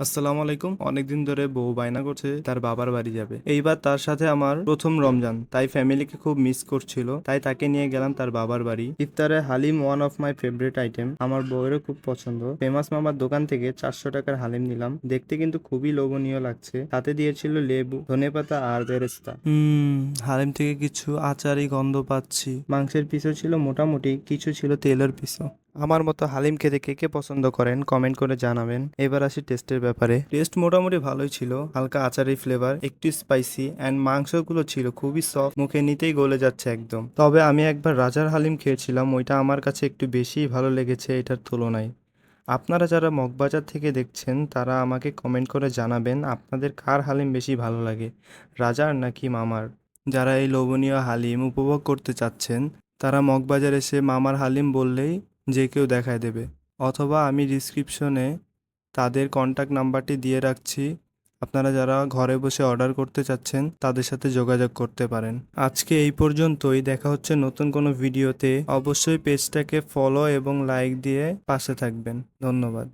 আসসালামু আলাইকুম। অনেকদিন ধরে বউ বায়না করছে তার বাবার বাড়ি যাবে। এইবার তার সাথে আমার প্রথম রমজান, তাই ফ্যামিলিকে খুব মিস করছিল, তাই তাকে নিয়ে গেলাম তার বাবার বাড়ি। ইফতারে হালিম one of my favourite item, আমার বউয়েরও খুব পছন্দ। ফেমাস মামার দোকান থেকে 400 টাকার হালিম নিলাম, দেখতে কিন্তু খুবই লোভনীয় লাগছে। সাথে দিয়েছিল লেবু, ধনেপাতা আর বেরেস্তা। হালিম থেকে কিছু আচারি গন্ধ পাচ্ছি। মাংসের পিসও ছিল মোটামুটি, কিছু ছিল তেলের পিসও। আমার মতো হালিম খেতে কে কে পছন্দ করেন কমেন্ট করে জানাবেন। এবার আসি টেস্টের ব্যাপারে। টেস্ট মোটামুটি ভালোই ছিল, হালকা আচারি ফ্লেভার, একটু স্পাইসি অ্যান্ড মাংসগুলো ছিল খুবই সফট, মুখে নিতেই গলে যাচ্ছে একদম। তবে আমি একবার রাজার হালিম খেয়েছিলাম, ওইটা আমার কাছে একটু বেশিই ভালো লেগেছে এটার তুলনায়। আপনারা যারা মগবাজার থেকে দেখছেন তারা আমাকে কমেন্ট করে জানাবেন আপনাদের কার হালিম বেশি ভালো লাগে, রাজার নাকি মামার। যারা এই লোভনীয় হালিম উপভোগ করতে চাচ্ছেন তারা মগবাজার এসে মামার হালিম বললেই যে কেউ দেখায় দেবে, অথবা আমি ডিসক্রিপশনে তাদের কন্ট্যাক্ট নাম্বারটি দিয়ে রাখছি। আপনারা যারা ঘরে বসে অর্ডার করতে চাচ্ছেন তাদের সাথে যোগাযোগ করতে পারেন। আজকে এই পর্যন্তই, দেখা হচ্ছে নতুন কোনো ভিডিওতে। অবশ্যই পেজটাকে ফলো এবং লাইক দিয়ে পাশে থাকবেন। ধন্যবাদ।